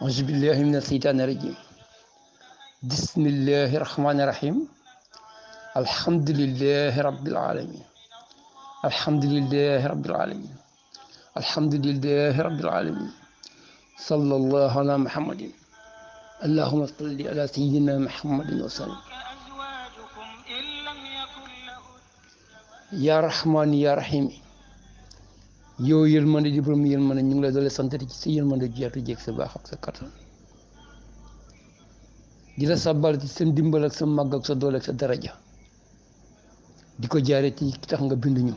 أعوذ بالله من الشيطان الرجيم بسم الله الرحمن الرحيم الحمد لله رب العالمين الحمد لله رب العالمين الحمد لله رب العالمين صلى الله على محمد اللهم صل على سيدنا محمد وسلم يا رحمن يا رحيم yow yërmande di borom yërmande ñu ngi lay doole sant ci sa yërmande ji yaatu jeeg sa baax ak sa kattan di la sabbal ci sa ndimbal ak sa màgg ak sa doole ak sa daraja di ko jaare ci ki tax nga bind ñu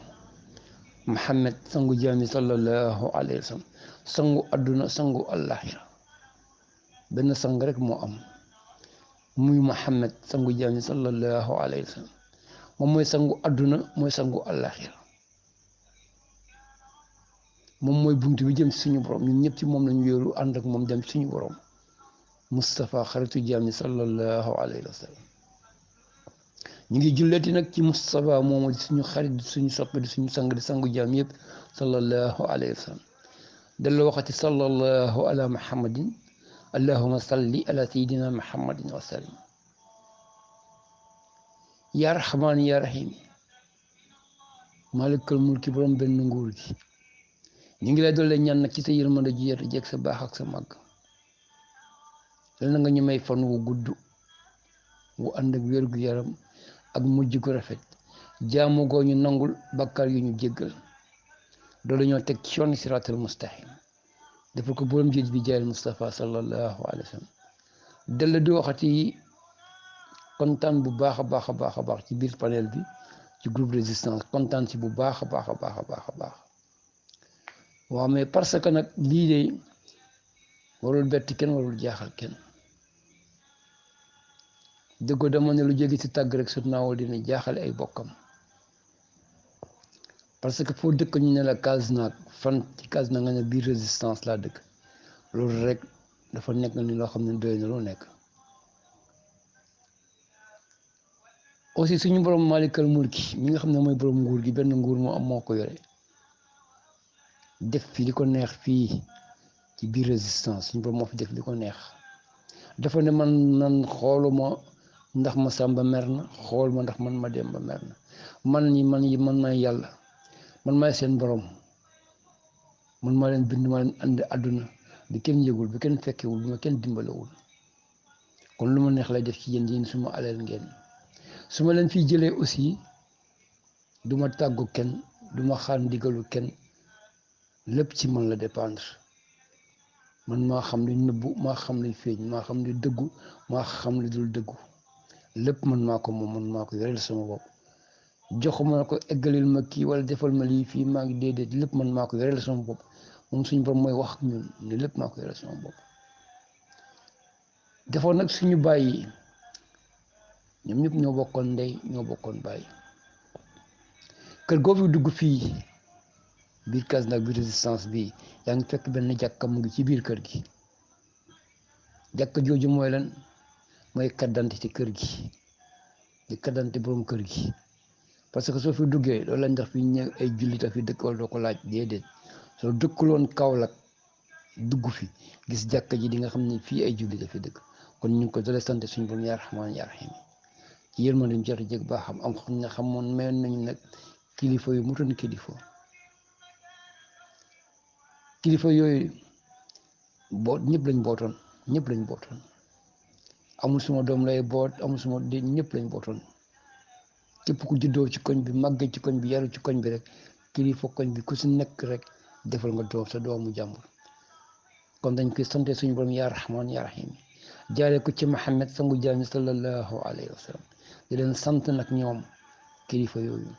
Muhammad sangu jaami sallallahu alayhi wa sallam sangu adduna sangu àllaaxira benn sang rek moo am muy Muhammad sangu jaami sallallahu alayhi wa sallam moom mooy sangu adduna mooy sangu àllaaxira moom mooy buntu bi jëm ci suñu borom ñun ñëpp ci moom lañu yóoru ànd ak moom dem suñu borom Moustapha xaritu jaami sallallahu alayhi wa sallam ñu ngi julleeti nag ci Moustapha moomu di suñu xarit di suñu soppe di suñu sang di sangu jaam yëpp sallallahu alayhi wa sallam delloo waxati sallallahu ala muhammadin allahuma salli ala sayidina muhammadin wa sallim ya rahman ya rahim malikal mulki borom benn nguur gi ñu ngi lay doole ñaan nag ci sa yërmande ji yeetu jeeg sa baax ak sa màgg yal na nga ñu may fan wu gudd wu ànd ak wér gu yaram ak mujj gu rafet jaamu goo ñu nangul bakkar yu ñu jéggal doole ñoo teg ci yoon siraatal mustaqim defal ko borom jiit bi jaayal Mustafa sallallahu alayhi wa sallam dell di waxati kontaan bu baax a baax a baax a baax ci biir panel bi ci groupe résistance kontaan ci bu baax a baax a baax a baax a baax waaw mais parce que nag lii de warul bett kenn warul jaaxal kenn dëggo dama ne lu jóge ci tàgg rek sut naawoo dina jaaxale ay bokkam parce que foo dëkk ñu ne la Kasnack fan ci Kasnack nga ne biir résistance laa dëkk loolu rek dafa nekk ni loo xam ne doy na loo nekk aussi suñu borom malikal mulki mi nga xam ne mooy borom nguur gi benn nguur moo am moo ko yore def fi li ko neex fii ci biir résistance suñu borom moo fi def li ko neex dafa ne man xooluma ndax ma sàmba mer na xool ma ndax man ma dem ba mer na man may yàlla man maay seen borom man maa leen bind maa leen andi àdduna bi kenn yëgul bi kenn fekkewul bi ma kenn dimbalewul kon lu ma neex lay def ci yéen suma aleel ngeen su ma leen fiy jëlee aussi du ma tàggu kenn du ma xaar ndigalu kenn lépp ci man la dépendre man maa xam li nëbbu maa xam li feeñ maa xam li dëggu maa xam li dul dëggu lépp man maa ko moom man maa ko yoreel sama bopp joxuma na ko eggalil ma kii wala defal ma lii fii maa ngi déedéet lépp man maa ko yoreel sama bopp moom suñu borom mooy wax ñun ne lépp maa ko yoreel sama bopp defoon nag suñu bàyyi ñoom ñëpp ñoo bokkoon ndey ñoo bokkoon bàyyi kër googu dugg fii biir Kasnack bi résistance bi yaa ngi fekk benn jàkka mu ngi ci biir kër gi jàkka jooju mooy lan mooy carte d'identité kër gi di carte d'identité borom kër gi parce que soo fi duggee loolu lañ ndax fi ñëw ay jullit a fi dëkk wala doo ko laaj déedéet soo dëkkuloon Kaolack dugg fi gis jàkka ji di nga xam ne fii ay jullit a fi dëkk kon ñu ngi ko doole sant suñu borom yaa rahmaan yaa rahiim ci yërmande ñu jot a jég baax am xam ne xamoon mayoon nañu nag kilifa yu mutoon kilifa yooyu boot ñëpp lañ bootoon amul suma doom lay boot amul suma di ñëpp lañ bootoon képp ku juddoo ci koñ bi màggee ci koñ bi yaru ci koñ bi rek kilifa koñ bi ku si nekk rek defal nga doom sa doomu jàmbur kon dañ koy sante suñu borom yaa rahmaan yaa rahiim jaaree ko ci Muhammad sangu jaami sallallahu alayhi wa sallam di leen sant nag ñoom kilifa yooyu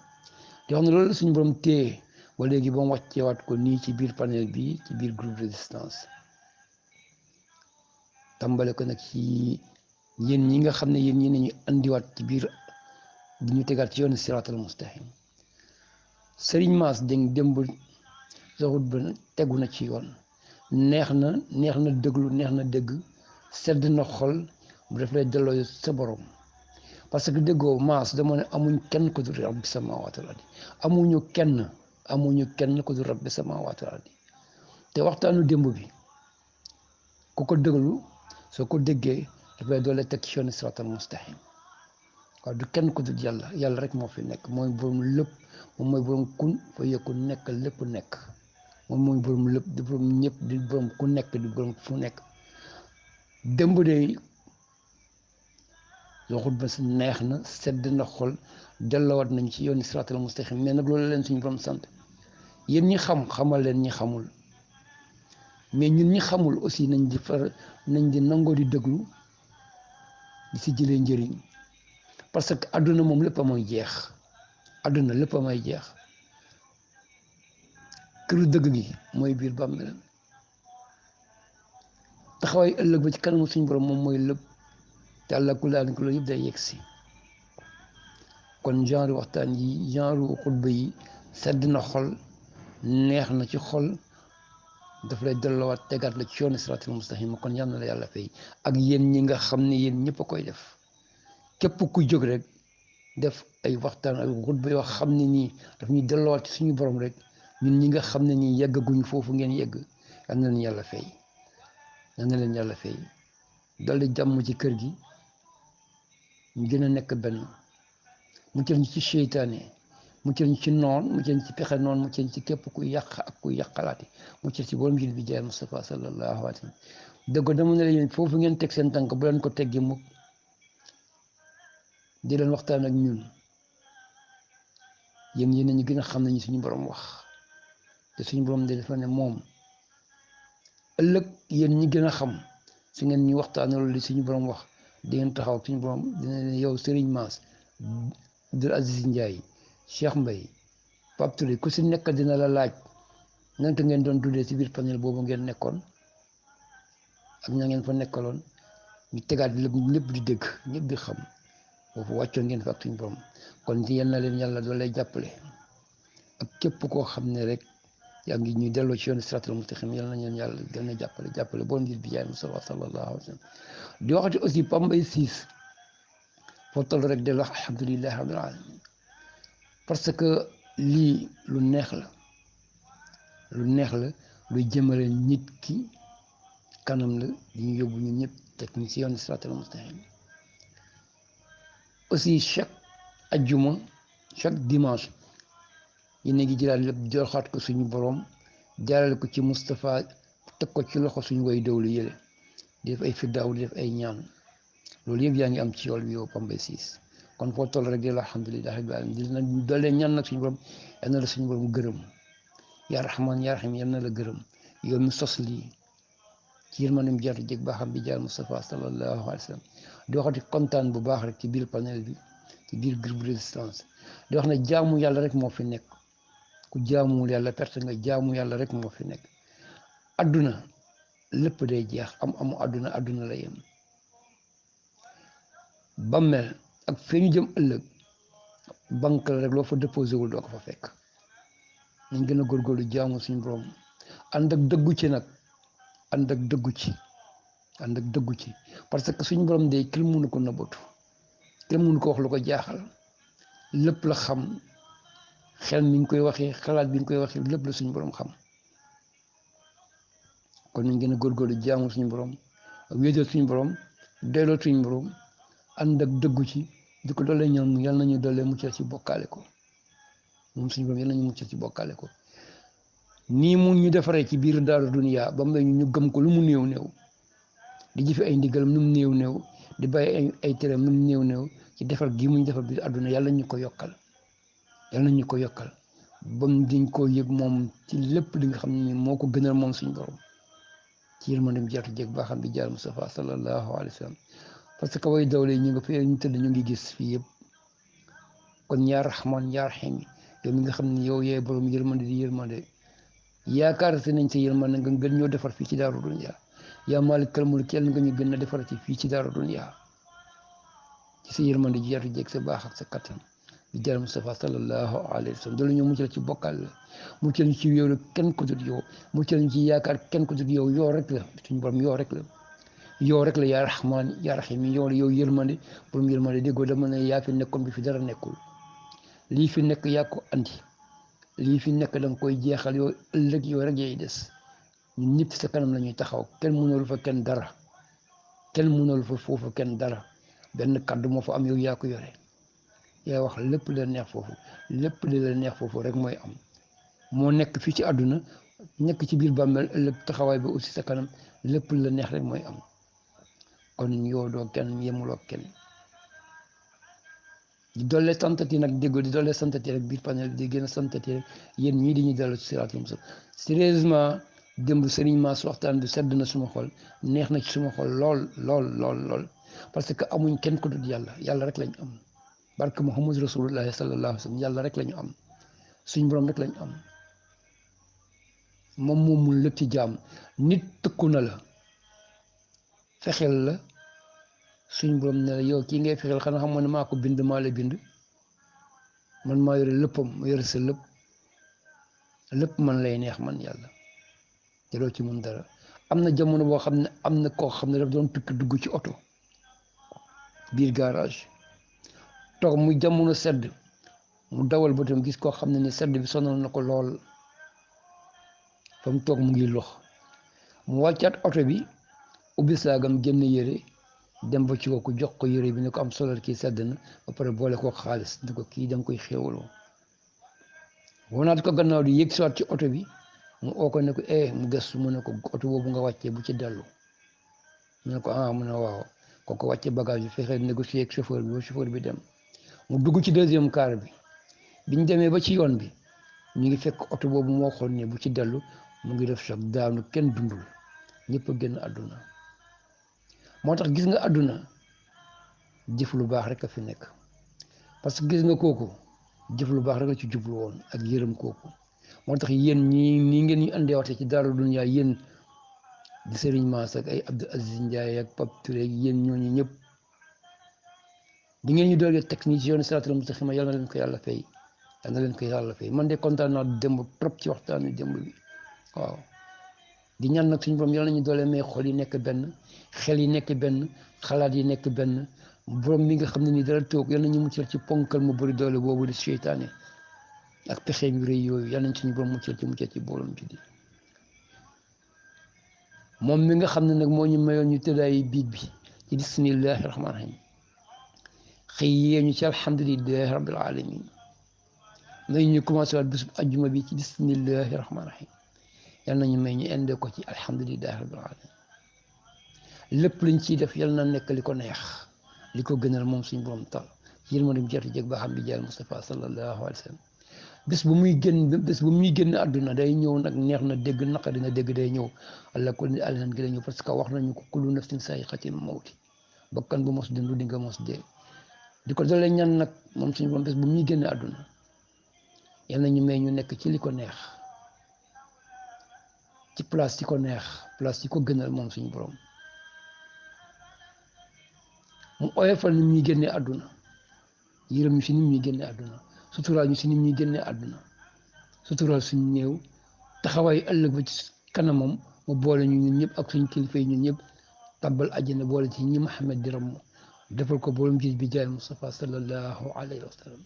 di xam ne loolu suñu borom téye ba léegi ba mu wàcceewaat ko nii ci biir panel bi ci biir groupe résistance tàmbale ko nag ci yéen ñi nga xam ne yéen ñi nañu andiwaat ci biir di ñu tegaat ci yoonu siraatal mustaqim Serigne Mass Dieng démb soxut ba tegu na ci yoon neex na déglu neex na dégg sedd na xol bu def lay delloo sa borom parce que déggoo Mass dama ne amuñ kenn ko dul rabbi samaawaati wal ardi amuñu kenn ko dul rabbi samaawaati wal ardi te waxtaanu démb bi ku ko déglu soo ko déggee dafay doole teg ci yoonu siraatal mustaqim waaw du kenn ku dul yàlla rek moo fi nekk mooy borom lépp moom mooy borom kun fa yëkku nekk lépp nekk moom mooy borom lépp di borom ñëpp di borom ku nekk di borom fu nekk démb de waxut ba si neex na sedd na xol delloowaat nañ ci yooni siraatal mustaqim mais nag loolu leen suñu borom sant yéen ñi xam xamal leen ñi xamul mais ñun ñi xamul aussi nañ di nangoo di déglu di si jëlee njëriñ parce que àdduna moom lépp a mooy jeex àdduna lépp a may jeex këru dëgg gi mooy biir bàmmeel taxawaay ëllëg ba ci kanamu suñu borom moom mooy lépp te àlla ku laal ko loolu yëpp day yegg si kon genre waxtaan yi genre xutba yi sedd na xol neex na ci xol daf lay delloowaat tegaat la ci yoonu siraatal mustaqim kon yal na la yàlla fay ak yéen ñi nga xam ne yéen ñëpp a koy def képp ku jóg rek def ay waxtaan ay xutba yoo xam ne nii daf ñuy delloowaat ci suñu borom rek ñun ñi nga xam ne nii yeggaguñu foofu ngeen yegg yal na leen yàlla fay yal na leen yàlla fay dolli jàmm ci kër gi ñu gën a nekk benn muccal ñu ci seytaane muccal ñu ci noon muccal ñu ci pexe noon muccal ñu ci képp ku yàq ak ku yàqalaate muccal ci borom jil bi jaay Mustafa sallallahu alayhi wa sallam dëgg dama ne la yéen foofu ngeen teg seen tànk bu leen ko teggi mukk di leen waxtaan ak ñun yéen yéen ñu gën a xam nañu suñu borom wax te suñu borom de dafa ne moom ëllëg yéen ñi gën a xam su ngeen ñu waxtaanal li suñu borom wax di ngeen taxaw suñu borom dina ne yow Serigne Mass Abdoul Aziz Ndiaye Cheikh Mbaye Pape Touré ku si nekk dina la laaj naka ngeen doon dundee ci biir panel boobu ngeen nekkoon ak ña ngeen fa nekkaloon ñu tegaat lépp di dégg ñëpp di xam foofu wàccoon ngeen fa ak suñu borom kon ci yal na leen yàlla doon lay jàppale ak képp koo xam ne rek yaa ngi ñu delloo ci yoonu siraatal mustaqim yal na leen yàlla gën a jàppale borom ngir bi jaay Mustafa sallallahu alayhi wa sallam di waxati aussi Pape Mbaye Ciss foo toll rek del wax alhamdulillahi rabbil alamin parce que lii lu neex la luy jëmale nit ki kanam la di ñu yóbbu ñun ñëpp teg ñu ci yoonu siraatal mustaqim aussi chaque ajjuma chaque dimanche yi ne ngi jëlaat lépp joxaat ko suñu borom jaarale ko ci Moustapha teg ko ci loxo suñu way dawlu yële di def ay firdaaw di def ay ñaan loolu yëpp yaa ngi am ci yool bi yow Pape Mbaye Ciss kon foo toll rek di la alhamdulilah rabbil alamin di na doolee ñaan nag suñu borom yal na la suñu borom gërëm yaa rahman yaa rahim yal na la gërëm yow mi sos lii ci yërmandem jartu jég baaxam bi jaar Moustapha sallallahu alayhi wa sallam di waxati kontaan bu baax rek ci biir panel bi ci biir groupe résistance di wax ne jaamu yàlla rek moo fi nekk ku jaamuwul yàlla perte nga jaamu yàlla rek moo fi nekk adduna lépp day jeex amu adduna la yem bammel ak fee ñu jëm ëllëg banque la rek loo fa déposé wul doo ko fa fekk nañ gën a góorgóorlu jaamu suñu borom ànd ak dëggu ci nag ànd ak dëggu ci parce que suñu borom day kenn mënu ko nëbbatu kenn mënu ko wax lu ko jaaxal lépp la xam xel mi ngi koy waxee xalaat bi ngi koy waxee lépp la suñu borom xam kon nañ gën a góorgóorlu jaamu suñu borom wéetal suñu borom doyloo suñu borom ànd ak dëggu ci di ko doole ñoom yal nañu doole muccal ci bokkaale ko moom suñu borom yal nañu muccal ci bokkaale ko nii mu ñu defaree ci biir daaru duniya ba may ñu gëm ko lu mu néew di jëfe ay ndigalam nu mu néew di bàyyi ay teram nu mu néew ci defar gi mu ñu defar biir àdduna yàlla ñu ko yokkal bam diñ ko yëg moom ci lépp li nga xam ne moo ko gënal moom suñu borom ci yërmandem jartu jeg baaxam bi jaar Mustafa sallallahu alayhi wa sallam parce que way dawle ñu nga fee ñu tëdd ñu ngi gis fii yëpp kon yaa rahman yaa rahim yow mi nga xam ne yow yaay borom yërmande di yërmande yaakaar si nañ sa yërmande nga gën ñoo defar fii ci daaru dunya yaa maalikal mulk yàlla nga ñu gën a defar ci fii ci daaru dunya ci sa yërmande ji jartu jeg sa baax ak sa kattan bi jaar Mustafa sallallahu alayhi wa sallam dalu ñu muccal ci bokkal la muccal ñu ci wéeru kenn ko dut yow muccal ñu ci yaakaar kenn ko dut yow rek la suñu borom yow rek la yaa rahman yaa rahim yow yërmande borom yërmande déggoo dama ne yaa fi nekkoon bi fi dara nekkul lii fi nekk yaa ko andi lii fi nekk danga koy jeexal yow ëllëg yow rek yay des ñun ñëpp sa kanam la ñuy taxaw kenn mënalu fa kenn dara kenn mënalu fa foofu kenn dara benn kaddu moo fa am yow yaa ko yore yaa wax lépp la neex foofu lépp li la neex foofu rek mooy am moo nekk fii ci àdduna nekk ci biir bàmmeel ëllëg taxawaay bi aussi sa kanam lépp la neex rek mooy am kon yow doo kenn yemuloo kenn di doole santati nag déggoo di doole santati rek biir panel di gën a santati rek yéen ñii di ñu dellu ci siraatul mustaqiim sérieusement démb sëriñ Mass waxtaan bi sedd na suma xol neex na ci suma xol lool parce que amuñ kenn ku dul yàlla rek lañ am barke Muhammad rasulullahi sallallahu alayhi wa sallam yàlla rek lañu am suñ borom rek lañu am moom mun lépp ci jaam nit tëkku na la fexeel la suñ borom ne la yow kii ngay fexeel xanaa xam ne maa ko bind maa la bind man maa yore léppam ma yore sa lépp man lay neex man yàlla te doo ci mun dara am na jamono boo xam ne am na koo xam ne daf doon tukki dugg ci oto biir garage toog muy jamono sedd mu dawal bëtam gis koo xam ne ni sedd bi sonal na ko lool fa mu toog mu ngi lox mu wàccaat oto bi ubbi saagam génn yére dem ba ci kooku jox ko yére bi ne ko am solal kii sedd na ba pare boole ko xaalis ne ko kii danga koy xéewaloo wonaat ko gannaaw di yéeg siwaat ci oto bi mu oo ko ne ko mu gëstu mu ne ko oto boobu nga wàccee bu ci dellu mu ne ko mu ne waaw kooku wàcce bagage bi fexe négocier ak chauffeur bi ba chauffeur bi dem mu dugg ci deuxième car bi biñ demee ba ci yoon bi ñu ngi fekk oto boobu moo xool ne bu ci dellu mu ngi def choc daanu kenn dundul ñëpp a génn àdduna moo tax gis nga àdduna jëf lu baax rek a fi nekk parce que gis nga kooku jëf lu baax rek la ci jublu woon ak yërëm kooku moo tax yéen nii ngeen ñu andeewate ci Daaru Dunya yéen di Serigne Mass ak ay Abdou Aziz Ndiaye ak Pape Touré yéen ñooñu ñëpp di ngeen ñu doole teg nii ci yoonu siraatal mustaqiim yal na leen ko yàlla fay yal na leen ko yàlla fay man de kontaan naa démb trop ci waxtaanu démb bi waaw di ñaan nag suñu borom yal nañu doole may xol yi nekk benn xel yi nekk benn xalaat yi nekk benn borom mi nga xam ne nii dara toog yal nañu muccal ci ponkal mu bëri doole boobu di seytaane ak pexeem yu rëy yooyu yal nañ suñu borom muccal ci boolum ci di moom mi nga xam ne nag moo ñu mayoon ñu tëddaayi biig bi ci bismillahi rahmaani rahim xëy yee ñu ci alhamdulillahi rabbil alamin may ñu commencé waat bés ajjuma bi ci bismillahi rahmaani rahim yal nañu may ñu inde ko ci alhamdulillahi rabbil alamin lépp luñ ciy def yal na nekk li ko neex li ko gënal moom suñu borom tal ci yërmande jeex jég ba xam bi jaal Mustafa sallallahu alayhi wa sallam bés bu muy génn àdduna day ñëw nag neex na dégg naqari na dégg day ñëw allah ko alhan gi day ñëw parce que wax nañu ko kullu nafsin saa'iqatul mawti bakkan bu mos dund di nga mos dee di ko dalee ñaan nag moom suñu borom bés bu muy génn àdduna yal nañu may ñu nekk ci li ko neex ci place yi ko neex place yi ko gënal moom suñu borom mu oyofal ni ñuy génnee àdduna yërëm ñu si ni ñuy génnee àdduna suturaal ñu si ni ñuy génnee àdduna suturaal suñu néew taxawaay ëllëg ba ci kanamam mu boole ñu ñun ñëpp ak suñu kilifa yi ñun ñëpp tabbal àjjana boole ci ñi Muhammad di ramm defal ko borom gis bi jaay Mustafa sallallahu alayhi wa sallam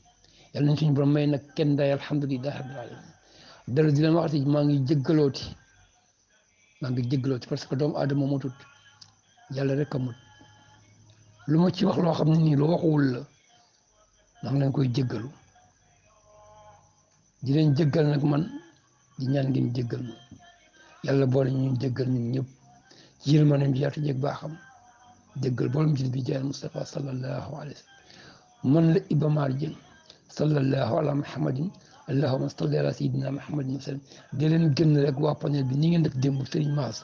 yàlla nañ suñu borom may nag kenn day alhamdulillahi rabbil alamin dara di leen waxati maa ngi jéggalooti parce que doomu aadama motut yàlla rek a mut lu ma ci wax loo xam ne nii lu waxuwul la maa ngi leen koy jéggalu di leen jéggal nag man di ñaan ngeen jéggal ma yàlla boole ñu jéggal ñun ñëpp ci yërmandeem ji yaatu jeeg baaxam jéggal boolem ci bi jaay Mustafa sallallahu alayhi wa sallam man la Iba Mar Dieng sallallahu ala muhammadin allahumma salli ala sayyidina muhammadin wa sallam di leen gën rek waa panel bi ni ngeen def démb Serigne Mass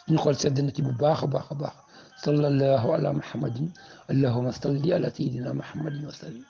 suñu xol sedd na ci bu baax a baax a baax sallallahu ala muhammadin allahumma salli ala sayyidina muhammadin wa sallam